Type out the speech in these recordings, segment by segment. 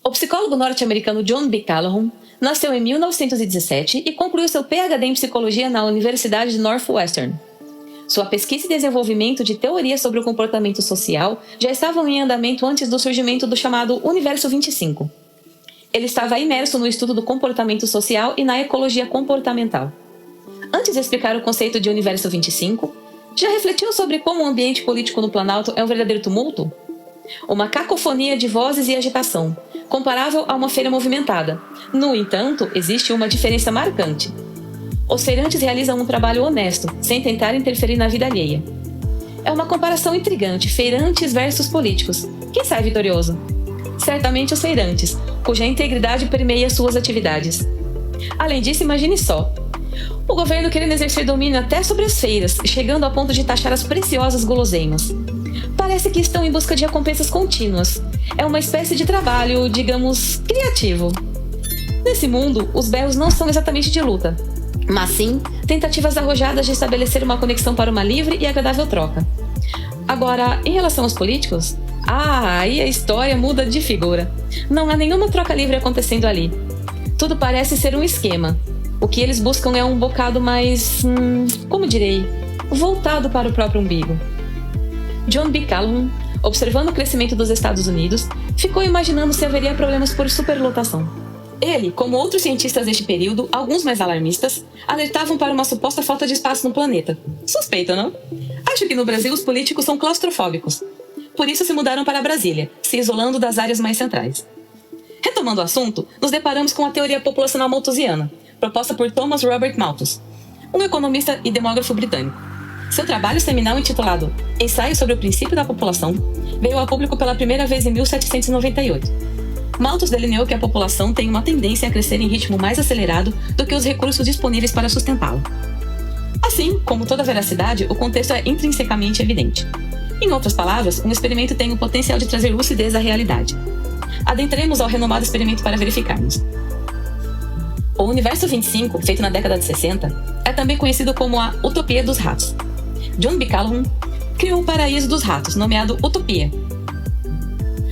O psicólogo norte-americano John B. Calhoun nasceu em 1917 e concluiu seu PhD em psicologia na Universidade de Northwestern. Sua pesquisa e desenvolvimento de teorias sobre o comportamento social já estavam em andamento antes do surgimento do chamado Universo 25. Ele estava imerso no estudo do comportamento social e na ecologia comportamental. Antes de explicar o conceito de Universo 25, já refletiu sobre como o ambiente político no Planalto é um verdadeiro tumulto? Uma cacofonia de vozes e agitação, comparável a uma feira movimentada. No entanto, existe uma diferença marcante. Os feirantes realizam um trabalho honesto, sem tentar interferir na vida alheia. É uma comparação intrigante, feirantes versus políticos. Quem sai vitorioso? Certamente os feirantes, cuja integridade permeia suas atividades. Além disso, imagine só. O governo querendo exercer domínio até sobre as feiras, chegando ao ponto de taxar as preciosas guloseimas. Parece que estão em busca de recompensas contínuas. É uma espécie de trabalho, digamos, criativo. Nesse mundo, os berros não são exatamente de luta, mas sim tentativas arrojadas de estabelecer uma conexão para uma livre e agradável troca. Agora, em relação aos políticos, aí a história muda de figura. Não há nenhuma troca livre acontecendo ali. Tudo parece ser um esquema. O que eles buscam é um bocado mais, como direi, voltado para o próprio umbigo. John B. Calhoun, observando o crescimento dos Estados Unidos, ficou imaginando se haveria problemas por superlotação. Ele, como outros cientistas deste período, alguns mais alarmistas, alertavam para uma suposta falta de espaço no planeta. Suspeita, não? Acho que no Brasil os políticos são claustrofóbicos. Por isso se mudaram para Brasília, se isolando das áreas mais centrais. Retomando o assunto, nos deparamos com a teoria populacional malthusiana, proposta por Thomas Robert Malthus, um economista e demógrafo britânico. Seu trabalho seminal intitulado Ensaio sobre o Princípio da População veio a público pela primeira vez em 1798. Malthus delineou que a população tem uma tendência a crescer em ritmo mais acelerado do que os recursos disponíveis para sustentá-la. Assim, como toda veracidade, o contexto é intrinsecamente evidente. Em outras palavras, um experimento tem o potencial de trazer lucidez à realidade. Adentremos ao renomado experimento para verificarmos. O Universo 25, feito na década de 60, é também conhecido como a Utopia dos Ratos. John B. Calhoun criou o paraíso dos ratos, nomeado Utopia.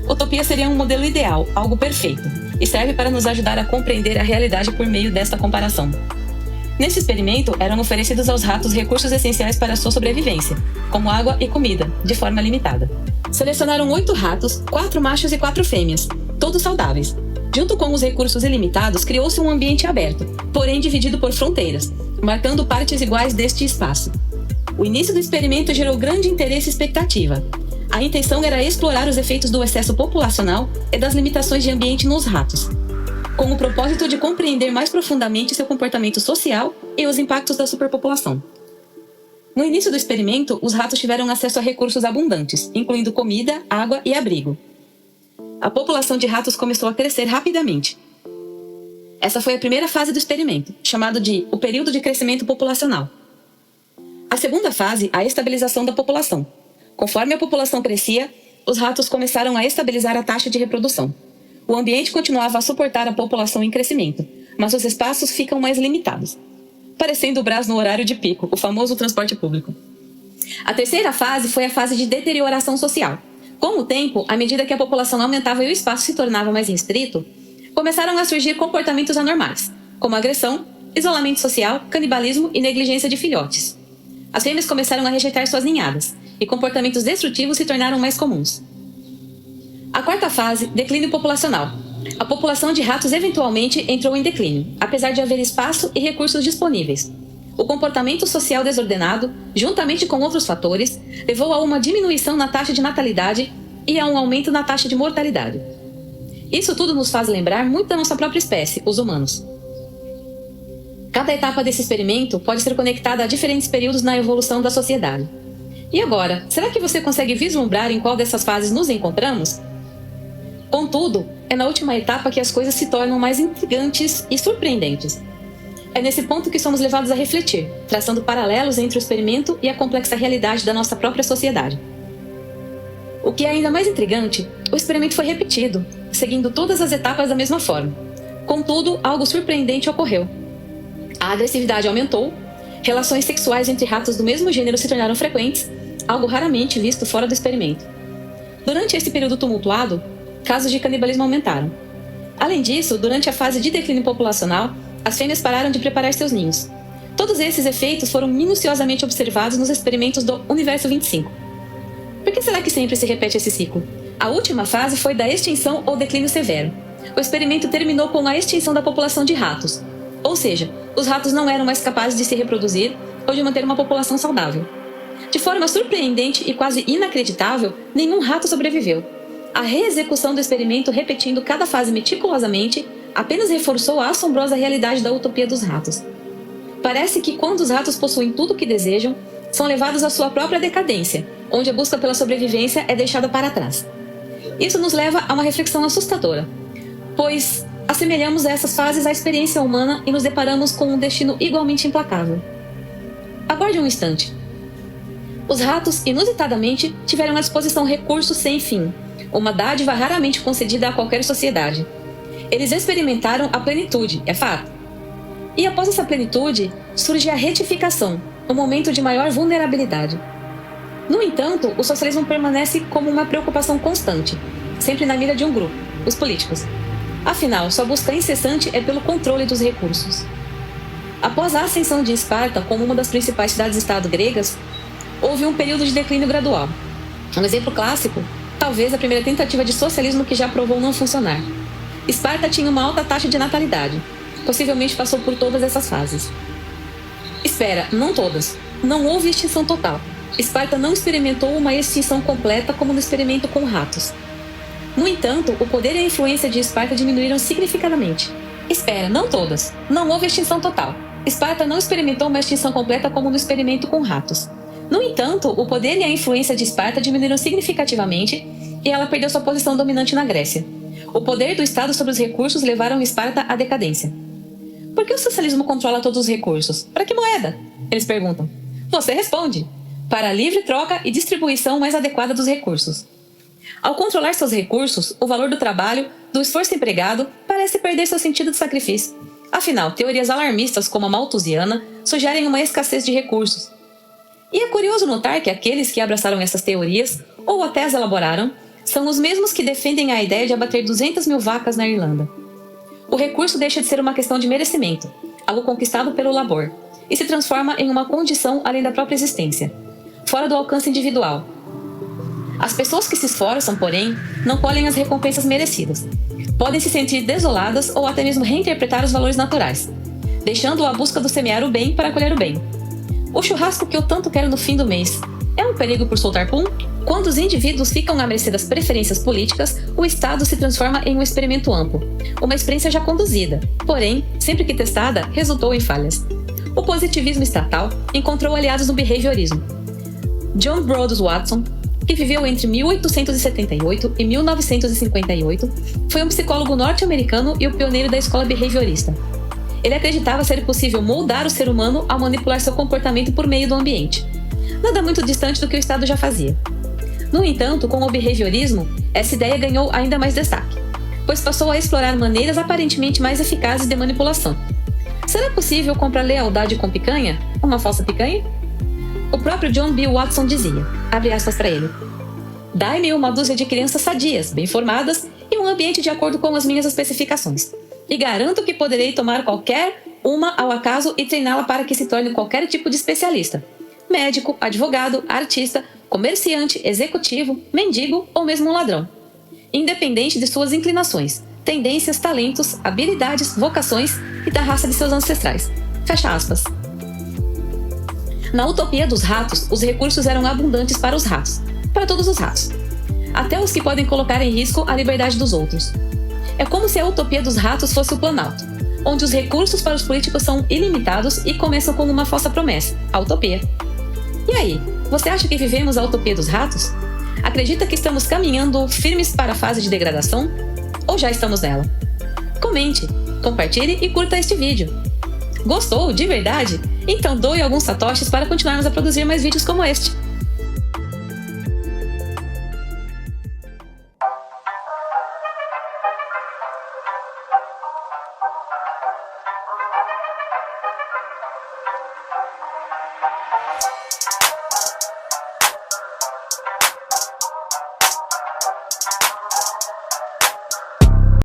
Utopia seria um modelo ideal, algo perfeito, e serve para nos ajudar a compreender a realidade por meio desta comparação. Nesse experimento, eram oferecidos aos ratos recursos essenciais para a sua sobrevivência, como água e comida, de forma limitada. Selecionaram 8 ratos, 4 machos e 4 fêmeas, todos saudáveis. Junto com os recursos ilimitados, criou-se um ambiente aberto, porém dividido por fronteiras, marcando partes iguais deste espaço. O início do experimento gerou grande interesse e expectativa. A intenção era explorar os efeitos do excesso populacional e das limitações de ambiente nos ratos, com o propósito de compreender mais profundamente seu comportamento social e os impactos da superpopulação. No início do experimento, os ratos tiveram acesso a recursos abundantes, incluindo comida, água e abrigo. A população de ratos começou a crescer rapidamente. Essa foi a primeira fase do experimento, chamado de o período de crescimento populacional. A segunda fase, a estabilização da população. Conforme a população crescia, os ratos começaram a estabilizar a taxa de reprodução. O ambiente continuava a suportar a população em crescimento, mas os espaços ficam mais limitados, parecendo o Brás no horário de pico, o famoso transporte público. A terceira fase foi a fase de deterioração social. Com o tempo, à medida que a população aumentava e o espaço se tornava mais restrito, começaram a surgir comportamentos anormais, como agressão, isolamento social, canibalismo e negligência de filhotes. As fêmeas começaram a rejeitar suas ninhadas, e comportamentos destrutivos se tornaram mais comuns. A quarta fase, declínio populacional. A população de ratos eventualmente entrou em declínio, apesar de haver espaço e recursos disponíveis. O comportamento social desordenado, juntamente com outros fatores, levou a uma diminuição na taxa de natalidade e a um aumento na taxa de mortalidade. Isso tudo nos faz lembrar muito da nossa própria espécie, os humanos. Cada etapa desse experimento pode ser conectada a diferentes períodos na evolução da sociedade. E agora, será que você consegue vislumbrar em qual dessas fases nos encontramos? Contudo, é na última etapa que as coisas se tornam mais intrigantes e surpreendentes. É nesse ponto que somos levados a refletir, traçando paralelos entre o experimento e a complexa realidade da nossa própria sociedade. O que é ainda mais intrigante, o experimento foi repetido, seguindo todas as etapas da mesma forma. Contudo, algo surpreendente ocorreu. A agressividade aumentou, relações sexuais entre ratos do mesmo gênero se tornaram frequentes, algo raramente visto fora do experimento. Durante esse período tumultuado, casos de canibalismo aumentaram. Além disso, durante a fase de declínio populacional, as fêmeas pararam de preparar seus ninhos. Todos esses efeitos foram minuciosamente observados nos experimentos do Universo 25. Por que será que sempre se repete esse ciclo? A última fase foi da extinção ou declínio severo. O experimento terminou com a extinção da população de ratos. Ou seja, os ratos não eram mais capazes de se reproduzir ou de manter uma população saudável. De forma surpreendente e quase inacreditável, nenhum rato sobreviveu. A reexecução do experimento, repetindo cada fase meticulosamente, apenas reforçou a assombrosa realidade da utopia dos ratos. Parece que quando os ratos possuem tudo o que desejam, são levados à sua própria decadência, onde a busca pela sobrevivência é deixada para trás. Isso nos leva a uma reflexão assustadora, pois assemelhamos essas fases à experiência humana e nos deparamos com um destino igualmente implacável. Aguarde um instante. Os ratos, inusitadamente, tiveram à disposição recursos sem fim, uma dádiva raramente concedida a qualquer sociedade. Eles experimentaram a plenitude, é fato. E após essa plenitude, surge a retificação, um momento de maior vulnerabilidade. No entanto, o socialismo permanece como uma preocupação constante, sempre na mira de um grupo, os políticos. Afinal, sua busca incessante é pelo controle dos recursos. Após a ascensão de Esparta como uma das principais cidades-estado gregas, houve um período de declínio gradual. Um exemplo clássico, talvez a primeira tentativa de socialismo que já provou não funcionar. Esparta tinha uma alta taxa de natalidade. Possivelmente passou por todas essas fases. Espera, não todas. Não houve extinção total. Esparta não experimentou uma extinção completa como no experimento com ratos. No entanto, o poder e a influência de Esparta diminuíram significativamente. Espera, não todas. Não houve extinção total. Esparta não experimentou uma extinção completa como no experimento com ratos. No entanto, o poder e a influência de Esparta diminuíram significativamente e ela perdeu sua posição dominante na Grécia. O poder do Estado sobre os recursos levaram Esparta à decadência. Por que o socialismo controla todos os recursos? Para que moeda? Eles perguntam. Você responde. Para a livre troca e distribuição mais adequada dos recursos. Ao controlar seus recursos, o valor do trabalho, do esforço empregado, parece perder seu sentido de sacrifício. Afinal, teorias alarmistas como a malthusiana sugerem uma escassez de recursos. E é curioso notar que aqueles que abraçaram essas teorias, ou até as elaboraram, são os mesmos que defendem a ideia de abater 200 mil vacas na Irlanda. O recurso deixa de ser uma questão de merecimento, algo conquistado pelo labor, e se transforma em uma condição além da própria existência, fora do alcance individual. As pessoas que se esforçam, porém, não colhem as recompensas merecidas. Podem se sentir desoladas ou até mesmo reinterpretar os valores naturais, deixando a busca do semear o bem para colher o bem. O churrasco que eu tanto quero no fim do mês é um perigo por soltar pum? Quando os indivíduos ficam à mercê das preferências políticas, o Estado se transforma em um experimento amplo, uma experiência já conduzida, porém, sempre que testada, resultou em falhas. O positivismo estatal encontrou aliados no behaviorismo. John Broadus Watson, que viveu entre 1878 e 1958, foi um psicólogo norte-americano e o pioneiro da escola behaviorista. Ele acreditava ser possível moldar o ser humano ao manipular seu comportamento por meio do ambiente. Nada muito distante do que o Estado já fazia. No entanto, com o behaviorismo, essa ideia ganhou ainda mais destaque, pois passou a explorar maneiras aparentemente mais eficazes de manipulação. Será possível comprar lealdade com picanha? Uma falsa picanha? O próprio John B. Watson dizia, abre aspas para ele, dai-me uma dúzia de crianças sadias, bem formadas e um ambiente de acordo com as minhas especificações. E garanto que poderei tomar qualquer uma ao acaso e treiná-la para que se torne qualquer tipo de especialista. Médico, advogado, artista, comerciante, executivo, mendigo ou mesmo um ladrão. Independente de suas inclinações, tendências, talentos, habilidades, vocações e da raça de seus ancestrais. Fecha aspas. Na utopia dos ratos, os recursos eram abundantes para os ratos, para todos os ratos, até os que podem colocar em risco a liberdade dos outros. É como se a utopia dos ratos fosse o Planalto, onde os recursos para os políticos são ilimitados e começam com uma falsa promessa, a utopia. E aí, você acha que vivemos a utopia dos ratos? Acredita que estamos caminhando firmes para a fase de degradação? Ou já estamos nela? Comente, compartilhe e curta este vídeo. Gostou, de verdade? Então doe alguns satoshis para continuarmos a produzir mais vídeos como este.